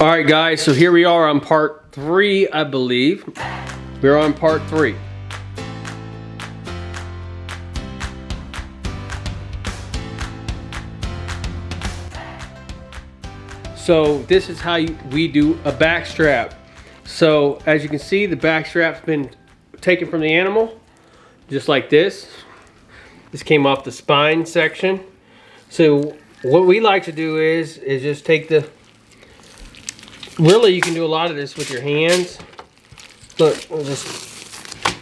All right, guys, so here we are on part 3, I believe. We're on part 3. So this is how we do a back strap. So as you can see, the back strap's been taken from the animal, just like this. This came off the spine section. So what we like to do is just take the, really you can do a lot of this with your hands. Look, we'll just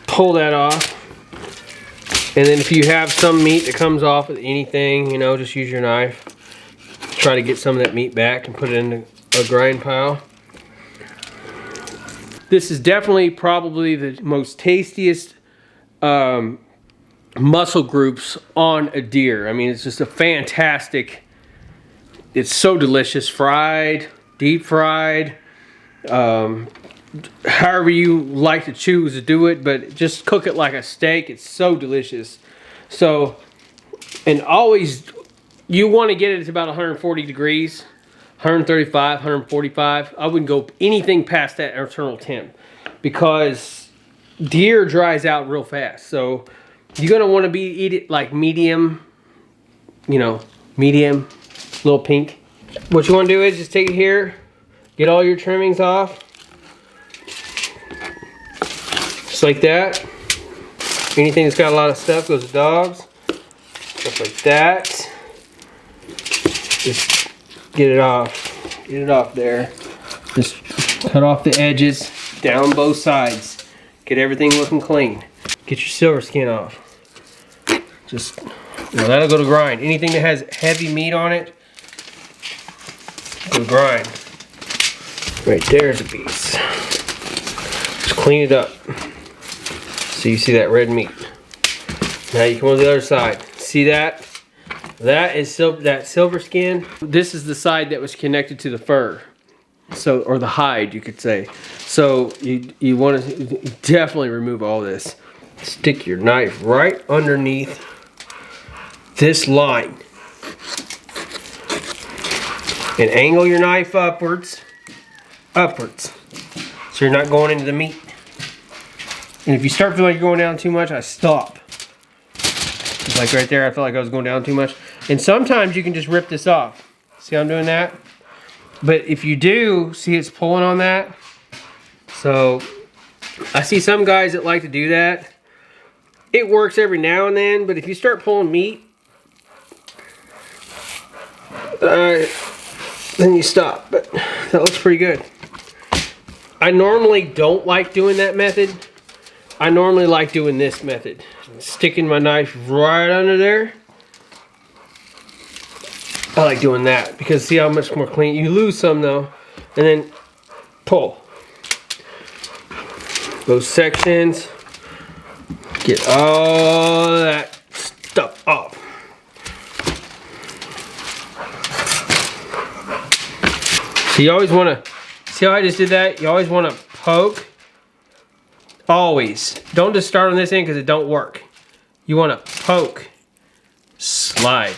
pull that off. And then if you have some meat that comes off with anything, you know, just use your knife. Try to get some of that meat back and put it in a grind pile. This is definitely probably the most tastiest muscle groups on a deer. I mean, it's just a fantastic, it's so delicious. Fried, deep fried, however you like to choose to do it, but just cook it like a steak. It's so delicious. So, and always, you want to get it to about 140 degrees, 135, 145. I wouldn't go anything past that internal temp because deer dries out real fast. So you're going to want to eat it like medium, you know, medium, little pink. What you want to do is just take it here, get all your trimmings off. Just like that. Anything that's got a lot of stuff goes to dogs. Just like that. Just get it off. Get it off there. Just cut off the edges down both sides. Get everything looking clean. Get your silver skin off. Just, well, that'll go to grind. Anything that has heavy meat on it, go grind. Right there's a piece. Just clean it up. So you see that red meat. Now you come on the other side. See that? That is that silver skin. This is the side that was connected to the fur. So, or the hide, you could say. So you want to definitely remove all this. Stick your knife right underneath this line. And angle your knife upwards. Upwards. So you're not going into the meat. And if you start feeling like you're going down too much, I stop. Like right there, I felt like I was going down too much. And sometimes you can just rip this off. See how I'm doing that? But if you do, see it's pulling on that. So I see some guys that like to do that. It works every now and then, but if you start pulling meat, then you stop. But that looks pretty good. I normally don't like doing that method. I normally like doing this method. Sticking my knife right under there. I like doing that because see how much more clean. You lose some though. And then pull. Those sections. Get all that stuff off. So you always want to, see how I just did that? You always want to poke. Always. Don't just start on this end because it don't work. You want to poke, slide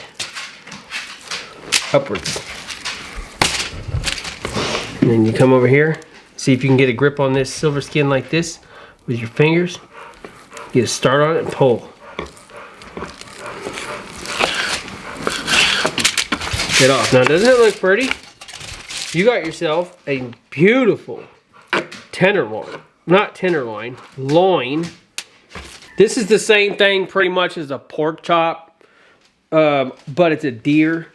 upwards. And then you come over here. See if you can get a grip on this silver skin like this with your fingers. Get a start on it and pull. Get off. Now doesn't it look pretty? You got yourself a beautiful tenderloin. Not tenderloin, loin. This is the same thing pretty much as a pork chop, but it's a deer.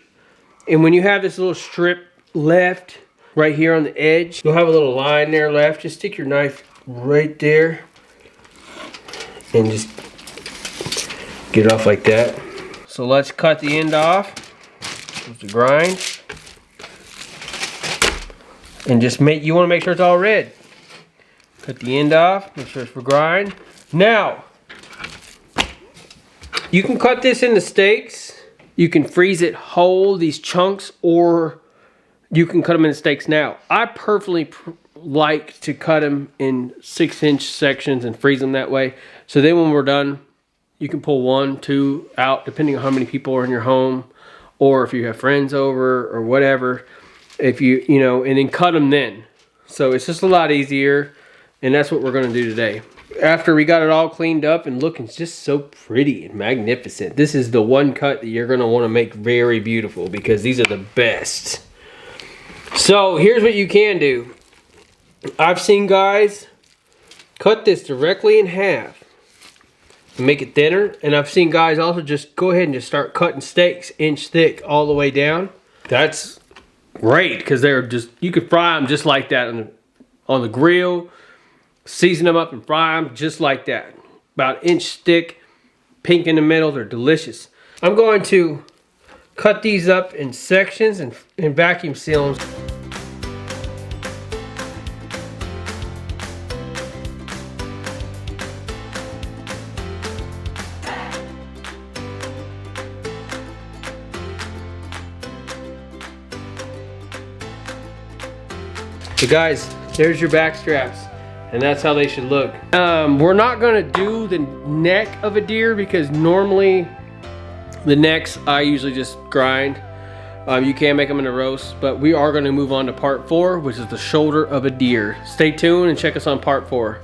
And when you have this little strip left right here on the edge, you'll have a little line there left. Just stick your knife right there and just get it off like that. So let's cut the end off with the grind. And just you want to make sure it's all red. Cut the end off, make sure it's for grind. Now, you can cut this into steaks. You can freeze it whole, these chunks, or you can cut them into steaks now. I personally like to cut them in 6-inch sections and freeze them that way. So then when we're done, you can pull 1, 2 out, depending on how many people are in your home, or if you have friends over or whatever. if you know, and then cut them then. So it's just a lot easier, and that's what we're gonna do today. After we got it all cleaned up and looking just so pretty and magnificent, this is the one cut that you're gonna wanna make very beautiful because these are the best. So here's what you can do. I've seen guys cut this directly in half and make it thinner, and I've seen guys also just go ahead and just start cutting steaks inch thick all the way down. That's great because they're just, you could fry them just like that on the grill, season them up and fry them just like that. About inch thick, pink in the middle, they're delicious. I'm going to cut these up in sections and vacuum seal them. So guys, there's your back straps, and that's how they should look. We're not gonna do the neck of a deer because normally the necks I usually just grind. You can make them in a roast, but we are gonna move on to part 4, which is the shoulder of a deer. Stay tuned and check us on part 4.